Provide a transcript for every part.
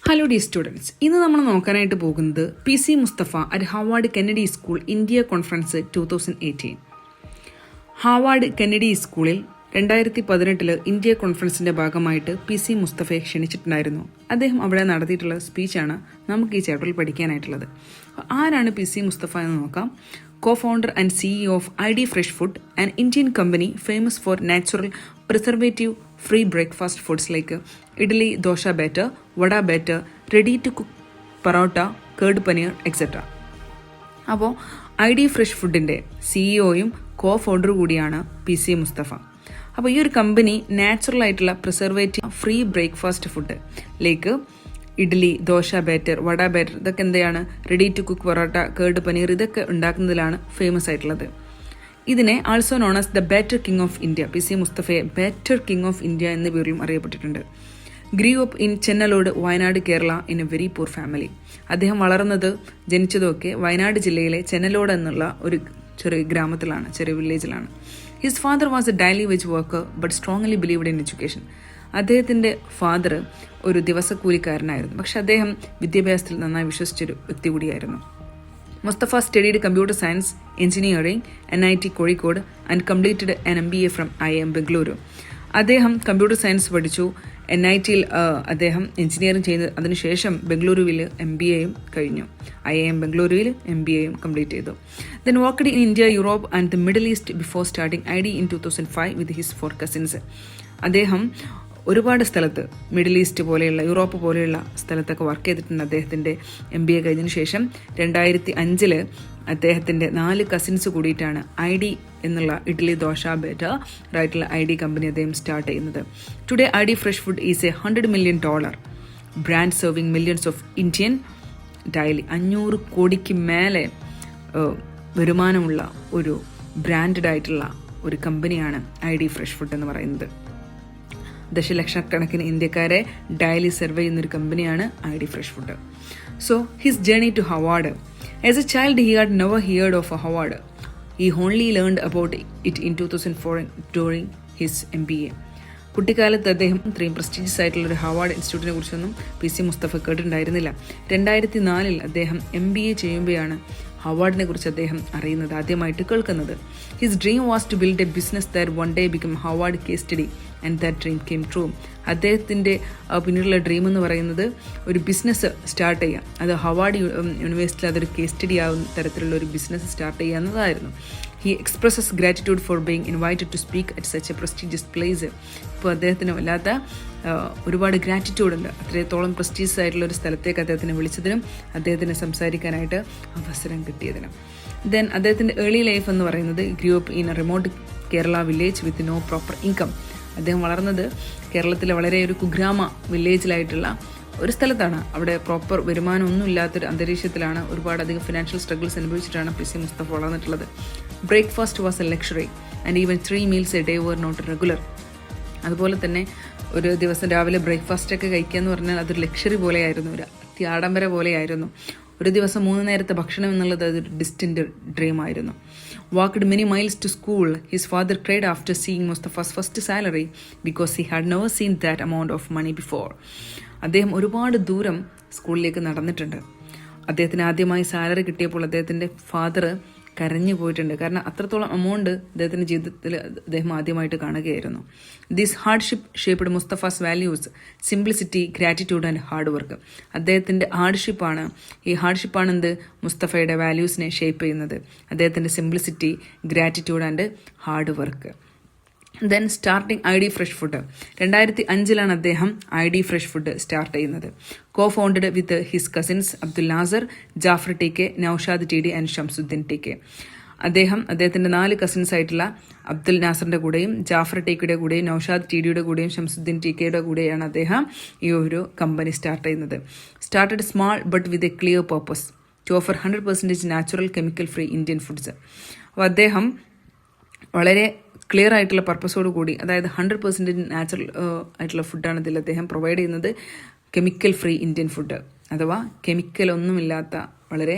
Hello D students, ഇന്ന് നമ്മൾ നോക്കാനായിട്ട് പോകുന്നത് PC Mustafa at Harvard Kennedy school India conference 2018. Harvard Kennedy സ്കൂളിൽ 2018 ഇന്ത്യ കോൺഫറൻസിന്റെ ഭാഗമായിട്ട് PC മുസ്തഫയെ ക്ഷണിച്ചിട്ടുണ്ടായിരുന്നു. അദ്ദേഹം അവിടെ നടത്തിയിട്ടുള്ള സ്പീച്ചാണ് നമുക്ക് ഈ ചാപ്റ്ററിൽ പഠിക്കാനായിട്ടുള്ളത്. ആരാണ് PC മുസ്തഫ എന്ന് നോക്കാം. Co-founder and CEO of ID Fresh Food, an Indian company famous for natural, preservative-free breakfast foods like idli, dosha batter, vada batter, ready-to-cook parota, curd paneer, etc. അപ്പോൾ ID Fresh ഫുഡിൻ്റെ സിഇഒയും കോ-ഫൗണ്ടർ കൂടിയാണ് PC മുസ്തഫ. അപ്പോൾ ഈ ഒരു company natural ആയിട്ടുള്ള preservative free breakfast food like idli, dosa batter, vada batter, ഇതൊക്കെ എന്താണ് ready to cook parotta, curd paneer, ഇതൊക്കെ ഉണ്ടാക്കുന്നതിലാണ് ഫേമസ് ആയിട്ടുള്ളത്. ഇതിനെ also known as the batter king of India, PC മുസ്തഫയെ ബാറ്റർ കിങ് ഓഫ് ഇന്ത്യ എന്ന പേരിലും അറിയപ്പെട്ടിട്ടുണ്ട്. Grew up in Chennalode, Wayanad, Kerala in a very poor family. അദ്ദേഹം ജനിച്ചതൊക്കെ വയനാട് ജില്ലയിലെ ചെന്നലോട് എന്നുള്ള ഒരു ചെറിയ ഗ്രാമത്തിലാണ്, ചെറിയ വില്ലേജിലാണ്. His father was a daily wage worker but strongly believed in education. അദ്ദേഹത്തിൻ്റെ ഫാദർ ഒരു ദിവസക്കൂലിക്കാരനായിരുന്നു, പക്ഷെ അദ്ദേഹം വിദ്യാഭ്യാസത്തിൽ നന്നായി വിശ്വസിച്ചൊരു വ്യക്തി കൂടിയായിരുന്നു. Mustafa studied computer science, engineering, NIT Kozhikode and completed an MBA from IIM Bengaluru. അദ്ദേഹം കമ്പ്യൂട്ടർ സയൻസ് പഠിച്ചു. NITയിൽ അദ്ദേഹം എഞ്ചിനീയറിംഗ് ചെയ്ത് അതിനുശേഷം ബംഗളൂരുവിൽ MBAയും കഴിഞ്ഞു. IIM ബംഗളൂരുവിൽ MBAയും കംപ്ലീറ്റ് ചെയ്തു. Then worked in India, Europe and the middle east before starting ID in 2005 with his 4 cousins. അദ്ദേഹം ഒരുപാട് സ്ഥലത്ത്, മിഡിൽ ഈസ്റ്റ് പോലെയുള്ള, യൂറോപ്പ് പോലെയുള്ള സ്ഥലത്തൊക്കെ വർക്ക് ചെയ്തിട്ടുണ്ട്. അദ്ദേഹത്തിൻ്റെ MBA കഴിഞ്ഞതിന് ശേഷം 2005 അദ്ദേഹത്തിൻ്റെ 4 കസിൻസ് കൂടിയിട്ടാണ് ID എന്നുള്ള ഇഡ്ഡലി, ദോശ ബാറ്റർ ആയിട്ടുള്ള ID കമ്പനി അദ്ദേഹം സ്റ്റാർട്ട് ചെയ്യുന്നത്. Today ID fresh food is A $100 million brand serving millions of Indian daily. 500 കോടിക്ക് മേലെ വരുമാനമുള്ള ഒരു ബ്രാൻഡഡ് ആയിട്ടുള്ള ഒരു കമ്പനിയാണ് ID ഫ്രഷ് ഫുഡ് എന്ന് പറയുന്നത്. ദശലക്ഷക്കണക്കിന് ഇന്ത്യക്കാരെ ഡെയിലി സെർവ് ചെയ്യുന്നൊരു കമ്പനിയാണ് ID fresh food. So his journey to Harvard. As a child he had never heard of Harvard. He only learned about it in 2004 during his MBA. കുട്ടിക്കാലത്ത് അദ്ദേഹം ഇത്രയും prestigious ആയിട്ടുള്ള ഒരു ഹവാർഡ് ഇൻസ്റ്റിറ്റ്യൂട്ടിനെ കുറിച്ചൊന്നും PC മുസ്തഫ കേട്ടിട്ടുണ്ടായിരുന്നില്ല. 2004 അദ്ദേഹം MBA ചെയ്യുമ്പോഴാണ് ഹവാർഡിനെ കുറിച്ച് അദ്ദേഹം അറിയുന്നത്, ആദ്യമായിട്ട് കേൾക്കുന്നത്. His dream was to build a business that one day become Harvard case study and that dream came true. അദ്ദേഹത്തിൻ്റെ പിന്നീടുള്ള ഡ്രീം എന്ന് പറയുന്നത് ഒരു ബിസിനസ് സ്റ്റാർട്ട് ചെയ്യാം, അത് ഹവാർഡ് യൂണിവേഴ്സിറ്റിയിൽ അതൊരു കേസ് സ്റ്റഡി ആവുന്ന തരത്തിലുള്ള ഒരു ബിസിനസ് സ്റ്റാർട്ട് ചെയ്യുക എന്നതായിരുന്നു. He expresses gratitude for being invited to speak at such a prestigious place. ഇപ്പോൾ അദ്ദേഹത്തിന് വല്ലാത്ത ഒരുപാട് ഗ്രാറ്റിറ്റ്യൂഡ് ഉണ്ട്. അത്രത്തോളം പ്രസ്റ്റീജിയസ് ആയിട്ടുള്ള ഒരു സ്ഥലത്തേക്ക് അദ്ദേഹത്തിനെ വിളിച്ചതിനും അദ്ദേഹത്തിന് സംസാരിക്കാനായിട്ട് അവസരം കിട്ടിയതിനും. ദെൻ അദ്ദേഹത്തിൻ്റെ ഏർലി ലൈഫ് എന്ന് പറയുന്നത് grew up in a remote Kerala village with no proper income. അദ്ദേഹം വളർന്നത് കേരളത്തിലെ വളരെ ഒരു കുഗ്രാമ വില്ലേജിലായിട്ടുള്ള ഒരു സ്ഥലത്താണ്. അവിടെ പ്രോപ്പർ വരുമാനമൊന്നും ഇല്ലാത്തൊരു അന്തരീക്ഷത്തിലാണ്, ഒരുപാടധികം ഫിനാൻഷ്യൽ സ്ട്രഗിൾസ് അനുഭവിച്ചിട്ടാണ് PC മുസ്തഫ വളർന്നിട്ടുള്ളത്. Breakfast was a luxury and even 3 meals a day were not regular. അതുപോലെ തന്നെ ഒരു ദിവസം രാവിലെ ബ്രേക്ക്ഫാസ്റ്റൊക്കെ കഴിക്കുക എന്ന് പറഞ്ഞാൽ അതൊരു ലക്ഷറി പോലെയായിരുന്നു, ഒരു അത്യാഡംബര പോലെയായിരുന്നു. ഒരു ദിവസം 3 നേരത്തെ ഭക്ഷണം എന്നുള്ളത് അതൊരു ഡിസ്റ്റൻറ്റ് ഡ്രീം ആയിരുന്നു. Walked many miles to school. His father cried after seeing Mustafa's first salary because he had never seen that amount of money before. അദ്ദേഹം ഒരുപാട് ദൂരം സ്കൂളിലേക്ക് നടന്നിട്ടുണ്ട്. അദ്ദേഹത്തിന് ആദ്യമായി സാലറി കിട്ടിയപ്പോൾ അദ്ദേഹത്തിൻ്റെ ഫാദർ കരഞ്ഞു പോയിട്ടുണ്ട്. കാരണം അത്രത്തോളം എമൗണ്ട് അദ്ദേഹത്തിൻ്റെ ജീവിതത്തിൽ അദ്ദേഹം ആദ്യമായിട്ട് കാണുകയായിരുന്നു. This hardship shaped Mustafa's values, simplicity, gratitude and hard work. അദ്ദേഹത്തിൻ്റെ ഈ ഹാർഡ്ഷിപ്പാണ് മുസ്തഫയുടെ വാല്യൂസിനെ ഷേപ്പ് ചെയ്യുന്നത്. അദ്ദേഹത്തിൻ്റെ simplicity, gratitude and hard work. Then starting ID fresh food. 2005 അദ്ദേഹം ID ഫ്രഷ് ഫുഡ് സ്റ്റാർട്ട് ചെയ്യുന്നത്. Co-founded with his cousins Abdul Nasser, Jafar TK, Noushad TD and Shamsuddin TK. അദ്ദേഹത്തിൻ്റെ 4 കസിൻസ് ആയിട്ടുള്ള അബ്ദുൽ നാസറിൻ്റെ കൂടെയും ജാഫർ TKയുടെ കൂടെയും നൌഷാദ് TDയുടെ കൂടെയും ഷംസുദ്ദീൻ TKയുടെ കൂടെയാണ് അദ്ദേഹം ഈ ഒരു കമ്പനി സ്റ്റാർട്ട് ചെയ്യുന്നത്. Started small but with a clear purpose to offer 100% natural chemical free Indian foods. അപ്പോൾ അദ്ദേഹം വളരെ ക്ലിയർ ആയിട്ടുള്ള പർപ്പസോട് കൂടി, അതായത് 100% നാച്ചുറൽ ആയിട്ടുള്ള ഫുഡാണ് ഇതിൽ അദ്ദേഹം പ്രൊവൈഡ് ചെയ്യുന്നത്. കെമിക്കൽ ഫ്രീ ഇന്ത്യൻ ഫുഡ്, അഥവാ കെമിക്കൽ ഒന്നുമില്ലാത്ത വളരെ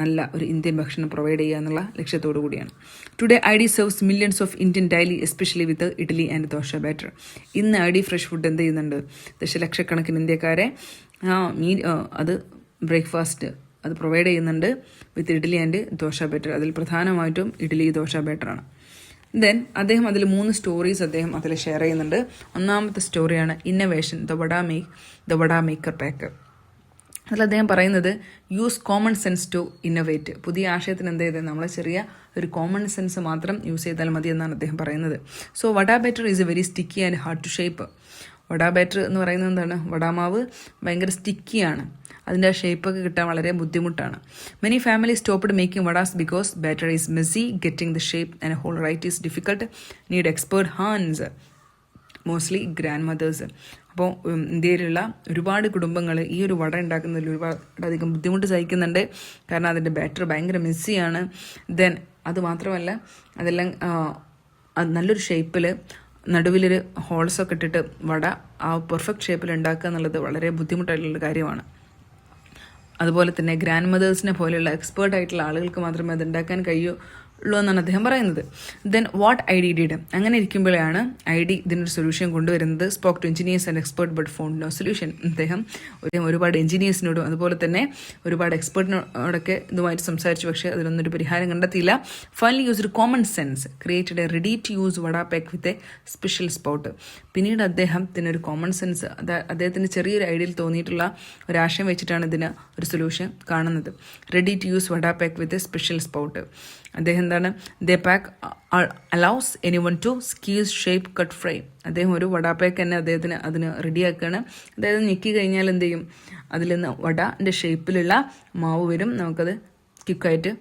നല്ല ഒരു ഇന്ത്യൻ ഭക്ഷണം പ്രൊവൈഡ് ചെയ്യുക എന്നുള്ള ലക്ഷ്യത്തോടു കൂടിയാണ്. Today ID serves millions of Indian daily, especially with idli and dosa batter. ഇന്ന് ID ഫ്രഷ് ഫുഡ് എന്ത് ചെയ്യുന്നുണ്ട്? ദശലക്ഷക്കണക്കിന് ഇന്ത്യക്കാരെ അത് ബ്രേക്ക്ഫാസ്റ്റ് അത് പ്രൊവൈഡ് ചെയ്യുന്നുണ്ട് വിത്ത് ഇഡ്ഡലി ആൻഡ് ദോശ ബാറ്റർ. അതിൽ പ്രധാനമായിട്ടും ഇഡ്ഡലി ദോശ ബാറ്ററാണ്. ദെൻ അദ്ദേഹം അതിൽ 3 സ്റ്റോറീസ് അദ്ദേഹം അതിൽ ഷെയർ ചെയ്യുന്നുണ്ട്. ഒന്നാമത്തെ സ്റ്റോറിയാണ് innovation, the vada maker packer. അതിൽ അദ്ദേഹം പറയുന്നത് use common sense to innovate. പുതിയ ആശയത്തിന് എന്ത് ചെയ്തത്, നമ്മൾ ചെറിയ ഒരു കോമൺ സെൻസ് മാത്രം യൂസ് ചെയ്താൽ മതി എന്നാണ് അദ്ദേഹം പറയുന്നത്. So vada batter is a very sticky and hard to shape. Vada batter എന്ന് പറയുന്നത് എന്താണ്, വടാമാവ് ഭയങ്കര സ്റ്റിക്കിയാണ്, അതിൻ്റെ ഷേപ്പൊക്കെ കിട്ടാൻ വളരെ ബുദ്ധിമുട്ടാണ്. Many family stopped making vadas because batter is messy, getting the shape and hole right is difficult, need expert hands, mostly grandmothers. അപ്പോൾ ഇന്ത്യയിലുള്ള ഒരുപാട് കുടുംബങ്ങൾ ഈ ഒരു വട ഉണ്ടാക്കുന്നതിൽ ഒരുപാടധികം ബുദ്ധിമുട്ട് സഹിക്കുന്നുണ്ട്. കാരണം അതിൻ്റെ ബാറ്റർ ഭയങ്കര മെസ്സിയാണ്. ദെൻ അത് മാത്രമല്ല അതെല്ലാം നല്ലൊരു ഷേപ്പിൽ നടുവിലൊരു ഹോൾസൊക്കെ ഇട്ടിട്ട് വട ആ പെർഫെക്റ്റ് ഷേപ്പിൽ ഉണ്ടാക്കുക എന്നുള്ളത് വളരെ ബുദ്ധിമുട്ടായിട്ടുള്ള കാര്യമാണ്. അതുപോലെ തന്നെ ഗ്രാൻഡ് മദേഴ്സിനെ പോലെയുള്ള എക്സ്പേർട്ടായിട്ടുള്ള ആളുകൾക്ക് മാത്രമേ അത് ഉണ്ടാക്കാൻ കഴിയുള്ളൂ എന്നാണ് അദ്ദേഹം പറയുന്നത്. Then what I D did, അങ്ങനെ ഇരിക്കുമ്പോഴാണ് ഐ ഡി ഇതിനൊരു സൊല്യൂഷൻ കൊണ്ടുവരുന്നത്. Spoke to engineers and expert but found no solution. അദ്ദേഹം ഒരുപാട് എഞ്ചിനീയേഴ്സിനോടും അതുപോലെ തന്നെ ഒരുപാട് എക്സ്പേർട്ടിനോടൊക്കെ ഇതുമായിട്ട് സംസാരിച്ചു, പക്ഷേ അതിനൊന്നൊരു പരിഹാരം കണ്ടെത്തിയില്ല. Finally used common sense, created a ready to use vada pack with a special spot. പിന്നീട് അദ്ദേഹത്തിന് ഒരു കോമൺ സെൻസ്, അദ്ദേഹത്തിന് ചെറിയൊരു ഐഡിയയിൽ തോന്നിയിട്ടുള്ള ഒരാശയം വെച്ചിട്ടാണ് ഇതിന് ഒരു സൊല്യൂഷൻ കാണുന്നത്. Ready to use vada pack with a special spot. അദ്ദേഹം എന്താണ്, the pack allows anyone to squeeze shape cut fry. അദ്ദേഹം ഒരു വട പാക്ക് തന്നെ അദ്ദേഹത്തിന് അതിന് റെഡിയാക്കുകയാണ്. അതായത് ഞെക്കി കഴിഞ്ഞാൽ എന്ത് ചെയ്യും, അതിൽ നിന്ന് വടൻ്റെ ഷേപ്പിലുള്ള മാവ് വരും, നമുക്കത് ക്വിക്കായിട്ട്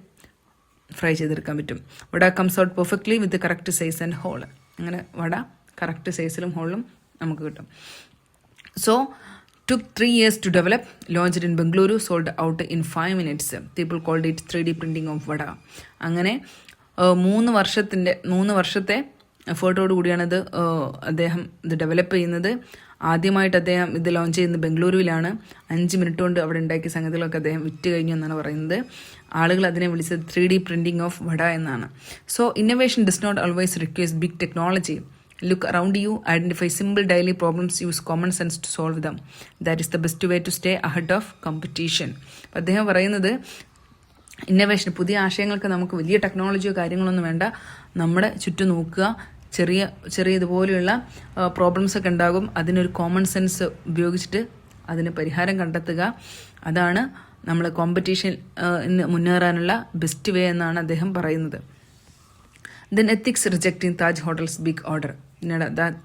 ഫ്രൈ ചെയ്തെടുക്കാൻ പറ്റും. Vada comes out perfectly with correct size and hole. അങ്ങനെ വട കറക്റ്റ് സൈസിലും ഹോളിലും നമുക്ക് കിട്ടും. So took 3 years to develop, launched in Bengaluru, sold out in 5 minutes. People called it 3D printing of vada. അങ്ങനെ 3 വർഷത്തെ എഫേർട്ടോട് കൂടിയാണിത് അദ്ദേഹം ഇത് ഡെവലപ്പ് ചെയ്യുന്നത്. ആദ്യമായിട്ട് അദ്ദേഹം ഇത് ലോഞ്ച് ചെയ്യുന്നത് ബംഗളൂരുവിലാണ്. 5 മിനിറ്റ് കൊണ്ട് അവിടെ ഉണ്ടാക്കിയ സംഗതികളൊക്കെ അദ്ദേഹം വിറ്റ് കഴിഞ്ഞു എന്നാണ് പറയുന്നത്. ആളുകൾ അതിനെ വിളിച്ചത് 3D printing of vada എന്നാണ്. So innovation does not always requires big technology. Look around you, identify simple daily problems, use common sense to solve them. That is the best way to stay ahead of competition. അപ്പോൾ അദ്ദേഹം പറയുന്നത് innovation, പുതിയ ആശയങ്ങൾക്ക് നമുക്ക് വലിയ ടെക്നോളജിയോ കാര്യങ്ങളൊന്നും വേണ്ട. നമ്മുടെ ചുറ്റും നോക്കുക, ചെറിയ ഇതുപോലെയുള്ള പ്രോബ്ലംസൊക്കെ ഉണ്ടാകും, അതിനൊരു കോമൺ സെൻസ് ഉപയോഗിച്ചിട്ട് അതിന് പരിഹാരം കണ്ടെത്തുക. അതാണ് നമ്മൾ കോമ്പറ്റീഷൻ മുന്നേറാനുള്ള ബെസ്റ്റ് വേ എന്നാണ് അദ്ദേഹം പറയുന്നത്. Then ethics rejecting Taj hotels big order.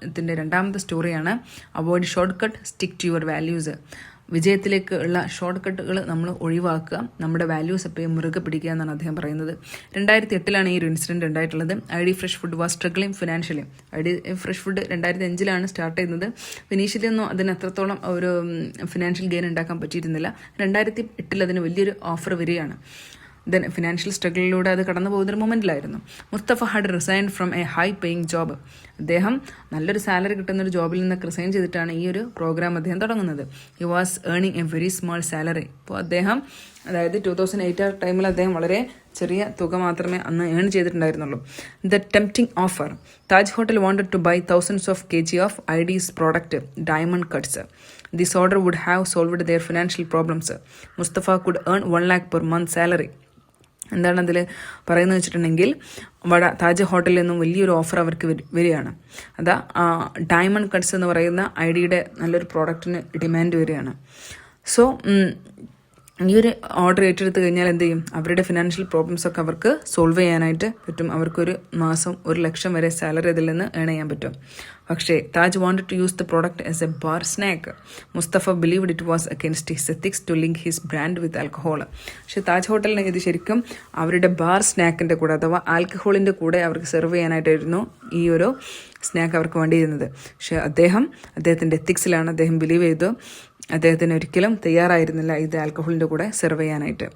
ഇതിൻ്റെ രണ്ടാമത്തെ സ്റ്റോറിയാണ് avoid short cut, stick to your values. വിജയത്തിലേക്ക് ഉള്ള ഷോർട്ട് കട്ടുകൾ നമ്മൾ ഒഴിവാക്കുക, നമ്മുടെ വാല്യൂസ് എപ്പോഴും മുറുകെ പിടിക്കുക എന്നാണ് അദ്ദേഹം പറയുന്നത്. 2008 ഈ ഒരു ഇൻസിഡൻറ്റ് ഉണ്ടായിട്ടുള്ളത്. ID fresh food was struggling financially. ID fresh food 2005 start ചെയ്യുന്നത്. ഇനീഷ്യലി ഒന്നും അതിന് എത്രത്തോളം ഒരു ഫിനാൻഷ്യൽ ഗെയിൻ ഉണ്ടാക്കാൻ പറ്റിയിരുന്നില്ല. 2008 അതിന് വലിയൊരു ഓഫർ വരികയാണ്. ദെൻ ഫിനാൻഷ്യൽ സ്ട്രഗിളിലൂടെ അത് കടന്നു പോകുന്നൊരു മൊമെൻറ്റിലായിരുന്നു. Mustafa had resign from a high paying job. അദ്ദേഹം നല്ലൊരു സാലറി കിട്ടുന്ന ഒരു ജോബിൽ നിന്നൊക്കെ റിസൈൻ ചെയ്തിട്ടാണ് ഈ ഒരു പ്രോഗ്രാം അദ്ദേഹം തുടങ്ങുന്നത്. He was earning A very small salary. അപ്പോൾ അദ്ദേഹം, അതായത് 2008 ടൈമിൽ അദ്ദേഹം വളരെ ചെറിയ തുക മാത്രമേ അന്ന് ഏൺ ചെയ്തിട്ടുണ്ടായിരുന്നുള്ളൂ. The tempting offer. Taj hotel wanted to buy thousands of kg of ID's product, diamond cuts. This order would have solved their financial problems. Mustafa could earn 1 lakh per month salary. എന്താണ് അതിൽ പറയുന്നത് വെച്ചിട്ടുണ്ടെങ്കിൽ, താജ് ഹോട്ടലിൽ നിന്നും വലിയൊരു offer അവർക്ക് വരികയാണ്. അതാ ഡയമണ്ട് കട്ട്സ് എന്ന് പറയുന്ന ഐഡിയുടെ നല്ലൊരു പ്രോഡക്റ്റിന് ഡിമാൻഡ് വരികയാണ്. സോ ഈ ഒരു ഓർഡർ ഏറ്റെടുത്ത് കഴിഞ്ഞാൽ എന്ത് ചെയ്യും, അവരുടെ ഫിനാൻഷ്യൽ പ്രോബ്ലംസ് ഒക്കെ അവർക്ക് സോൾവ് ചെയ്യാനായിട്ട് പറ്റും. അവർക്കൊരു മാസം 1 ലക്ഷം വരെ സാലറി അതിൽ നിന്ന് ഏൺ ചെയ്യാൻ പറ്റും. പക്ഷേ Taj wanted to use the product as a bar snack. Mustafa believed it was against his ethics to link his brand with alcohol. പക്ഷേ താജ് ഹോട്ടലിന് ഇത് ശരിക്കും അവരുടെ ബാർ സ്നാക്കിൻ്റെ കൂടെ അഥവാ ആൽക്കഹോളിൻ്റെ കൂടെ അവർക്ക് സെർവ് ചെയ്യാനായിട്ടായിരുന്നു ഈ ഒരു സ്നാക്ക് അവർക്ക് വേണ്ടിയിരുന്നത്. പക്ഷേ അദ്ദേഹത്തിൻ്റെ എത്തിക്സിലാണ് അദ്ദേഹം ബിലീവ് ചെയ്തു. അദ്ദേഹത്തിന് ഒരിക്കലും തയ്യാറായിരുന്നില്ല ഇത് ആൽക്കഹോളിൻ്റെ കൂടെ സെർവ് ചെയ്യാനായിട്ട്.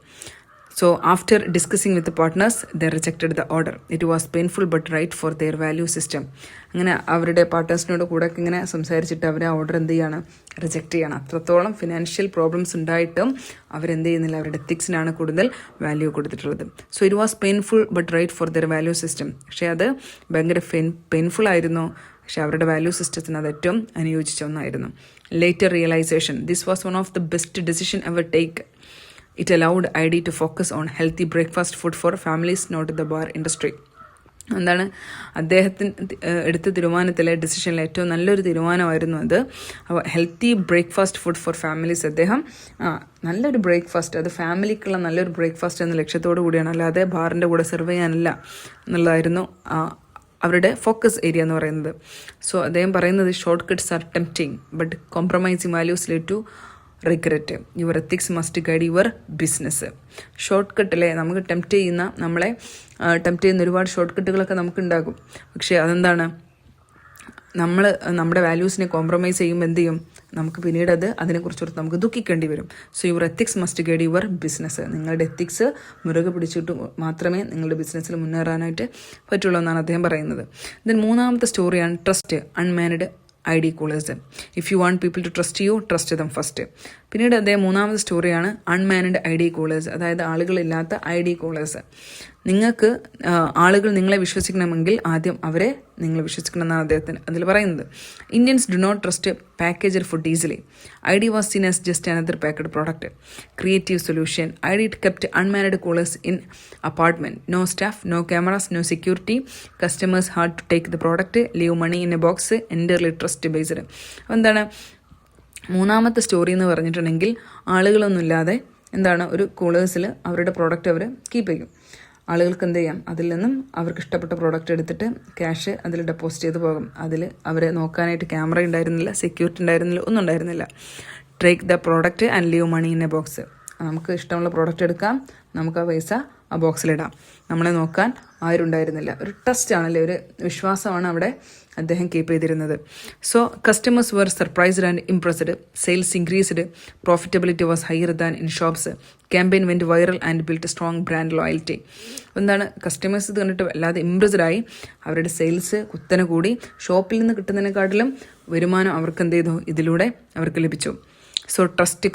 So after discussing with partners they rejected the order. It was painful but right for their value system. അങ്ങനെ അവരുടെ പാർട്ട്നേഴ്സിനോട് കൂടെ ഇങ്ങനെ സംസാരിച്ചിട്ട് അവർ ആ ഓർഡർ എന്ത് ചെയ്യണം, റിജക്റ്റ് ചെയ്യണം. അത്രത്തോളം ഫിനാൻഷ്യൽ പ്രോബ്ലംസ് ഉണ്ടായിട്ടും അവരെന്ത് ചെയ്യുന്നില്ല, അവരുടെ എത്തിക്സിനാണ് കൂടുതൽ വാല്യൂ കൊടുത്തിട്ടുള്ളത്. So it was painful but right for their value system. പക്ഷേ അത് ഭയങ്കര പെയിൻഫുൾ ആയിരുന്നു. പക്ഷെ അവരുടെ വാല്യൂ സിസ്റ്റത്തിന് അത് ഏറ്റവും അനുയോജിച്ച ഒന്നായിരുന്നു. Later realization, this was one of the best decision ever taken. It allowed ID to focus on healthy breakfast food for families not in the bar industry. എന്താണ് അദ്ദേഹത്തിന് എടുത്ത തീരുമാനത്തിലെ ഡിസിഷനിലെ ഏറ്റവും നല്ലൊരു തീരുമാനമായിരുന്നു അത്. അപ്പോൾ healthy breakfast food for families, അദ്ദേഹം നല്ലൊരു ബ്രേക്ക്ഫാസ്റ്റ്, അത് ഫാമിലിക്കുള്ള നല്ലൊരു ബ്രേക്ക്ഫാസ്റ്റ് എന്ന ലക്ഷ്യത്തോടു കൂടിയാണ്, അല്ലാതെ ബാറിൻ്റെ കൂടെ സെർവ് ചെയ്യാനല്ല എന്നുള്ളതായിരുന്നു അവരുടെ ഫോക്കസ് ഏരിയ എന്ന് പറയുന്നത്. സോ അദ്ദേഹം പറയുന്നത് short cuts are tempting but compromising values lead to regret. Your ethics must guide your business. Short കട്ടിലെ നമുക്ക് നമ്മളെ ടെംപ്റ്റ് ചെയ്യുന്ന ഒരുപാട് ഷോർട്ട് കട്ടുകളൊക്കെ നമുക്കുണ്ടാകും. പക്ഷേ അതെന്താണ്, നമ്മൾ നമ്മുടെ വാല്യൂസിനെ കോംപ്രമൈസ് ചെയ്യുമ്പോൾ എന്ത് ചെയ്യും, നമുക്ക് പിന്നീട് അതിനെക്കുറിച്ചോർത്ത് നമുക്ക് ദുഃഖിക്കേണ്ടി വരും. So your ethics must guide your business. നിങ്ങളുടെ എത്തിക്സ് മുറുകെ പിടിച്ചിട്ട് മാത്രമേ നിങ്ങളുടെ ബിസിനസ്സിൽ മുന്നേറാനായിട്ട് പറ്റുള്ളൂ എന്നാണ് അദ്ദേഹം പറയുന്നത്. ദെൻ മൂന്നാമത്തെ സ്റ്റോറിയാണ് trust അൺമാനഡ് ID coolers. If you want people to trust you, trust them first. പിന്നീട് അദ്ദേഹം മൂന്നാമത്തെ സ്റ്റോറിയാണ് അൺമാനഡ് ID coolers, അതായത് ആളുകളില്ലാത്ത ID coolers. നിങ്ങൾക്ക് ആളുകൾ നിങ്ങളെ വിശ്വസിക്കണമെങ്കിൽ ആദ്യം അവരെ നിങ്ങൾ വിശ്വസിക്കണം എന്നാണ് അദ്ദേഹത്തിന് അതിൽ പറയുന്നത്. Indians do not trust packager food easily. ID was seen as just another packed product. Creative solution. ID kept unmanned coolers in apartment. No staff, no cameras, no security. Customers had to take the product, leave money in a box, entirely trust based. എന്താണ് മൂന്നാമത്തെ story എന്ന് പറഞ്ഞിട്ടുണ്ടെങ്കിൽ, ആളുകളൊന്നുമില്ലാതെ ഒരു കൂളേഴ്സിൽ അവരുടെ product അവർ keep ചെയ്യും. ആളുകൾക്ക് എന്ത് ചെയ്യാം, അതിൽ നിന്നും അവർക്ക് ഇഷ്ടപ്പെട്ട പ്രോഡക്റ്റ് എടുത്തിട്ട് ക്യാഷ് അതിൽ ഡെപ്പോസിറ്റ് ചെയ്ത് പോകും. അതിൽ അവരെ നോക്കാനായിട്ട് ക്യാമറ ഉണ്ടായിരുന്നില്ല, സെക്യൂരിറ്റി ഉണ്ടായിരുന്നില്ല, ഒന്നും ഉണ്ടായിരുന്നില്ല. Take the product and leave money in a box. നമുക്ക് ഇഷ്ടമുള്ള പ്രോഡക്റ്റ് എടുക്കാം, നമുക്ക് ആ പൈസ ആ ബോക്സിലിടാം. നമ്മളെ നോക്കാൻ ആരുണ്ടായിരുന്നില്ല. ഒരു ട്രസ്റ്റ് ആണല്ലേ, ഒരു വിശ്വാസമാണ് അവിടെ അദ്ദേഹം കീപ്പ് ചെയ്തിരുന്നത്. So customers were surprised and impressed. Sales increased. Profitability was higher than in shops. Campaign went viral and built strong brand loyalty. Customers ഇത് കണ്ടിട്ട് വല്ലാതെ ഇംപ്രസ്ഡായി. അവരുടെ സെയിൽസ് കുത്തനെ കൂടി. ഷോപ്പിൽ നിന്ന് കിട്ടുന്നതിനെക്കാട്ടിലും വരുമാനം അവർക്ക് എന്ത് ചെയ്തു, ഇതിലൂടെ അവർക്ക് ലഭിച്ചു. സോ ട്രസ്റ്റ്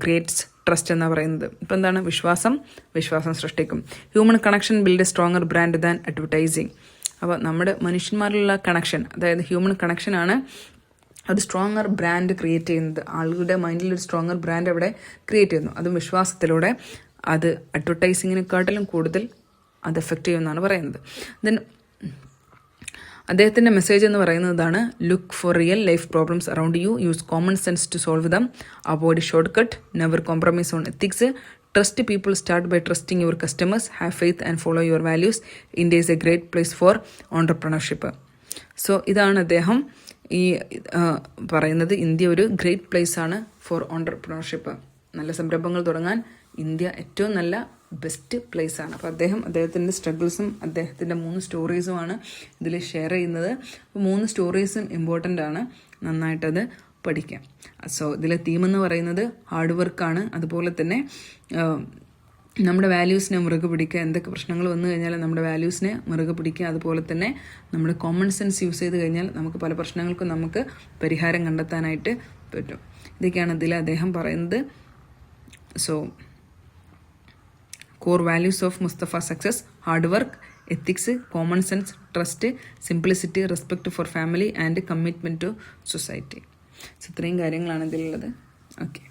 ക്രിയേറ്റ്സ് ട്രസ്റ്റ് എന്നാണ് പറയുന്നത്. ഇപ്പം വിശ്വാസം സൃഷ്ടിക്കും. Human connection build A stronger brand than advertising. അപ്പോൾ നമ്മുടെ മനുഷ്യന്മാരിലുള്ള കണക്ഷൻ, അതായത് ഹ്യൂമൻ കണക്ഷനാണ് അത് സ്ട്രോങ്ങർ ബ്രാൻഡ് ക്രിയേറ്റ് ചെയ്യുന്നത്. ആളുകളുടെ മൈൻഡിൽ ഒരു സ്ട്രോങ്ങർ ബ്രാൻഡ് അവിടെ ക്രിയേറ്റ് ചെയ്യുന്നു. അതും വിശ്വാസത്തിലൂടെ. അത് അഡ്വർടൈസിങ്ങിനെക്കാട്ടിലും കൂടുതൽ അത് എഫക്റ്റ് ചെയ്യുമെന്നാണ് പറയുന്നത്. ദെൻ അദ്ദേഹത്തിൻ്റെ മെസ്സേജ് എന്ന് പറയുന്നതാണ്, look for real life problems around you, use common sense to solve them, avoid short cut, never compromise on ethics, trust people, start by trusting your customers, have faith and follow your values, India is a great place for entrepreneurship. So ഇതാണ് അദ്ദേഹം ഈ പറയുന്നത്. India ഒരു great place ആണ് for entrepreneurship. നല്ല സംരംഭങ്ങൾ തുടങ്ങാൻ India ഏറ്റവും നല്ല ബെസ്റ്റ് പ്ലേസ് ആണ്. അപ്പോൾ അദ്ദേഹത്തിൻ്റെ സ്ട്രഗിൾസും അദ്ദേഹത്തിൻ്റെ 3 സ്റ്റോറീസുമാണ് ഇതിൽ ഷെയർ ചെയ്യുന്നത്. അപ്പോൾ 3 സ്റ്റോറീസും ഇമ്പോർട്ടൻ്റ് ആണ്, നന്നായിട്ടത് പഠിക്കാം. സോ ഇതിലെ തീം എന്ന് പറയുന്നത് ഹാർഡ് വർക്കാണ്. അതുപോലെ തന്നെ നമ്മുടെ വാല്യൂസിനെ മുറുകെ പിടിക്കുക. എന്തൊക്കെ പ്രശ്നങ്ങൾ വന്നു കഴിഞ്ഞാലും നമ്മുടെ വാല്യൂസിനെ മുറുകെ പിടിക്കുക. അതുപോലെ തന്നെ നമ്മുടെ കോമൺ സെൻസ് യൂസ് ചെയ്ത് കഴിഞ്ഞാൽ നമുക്ക് പല പ്രശ്നങ്ങൾക്കും നമുക്ക് പരിഹാരം കണ്ടെത്താനായിട്ട് പറ്റും. ഇതൊക്കെയാണ് ഇതിൽ അദ്ദേഹം പറയുന്നത്. So core values of Mustafa success: hard work, ethics, common sense, trust, simplicity, respect for family and commitment to society. So ഇത്രയും കാര്യങ്ങളാണ് ഇതിലുള്ളത്. ഓക്കെ.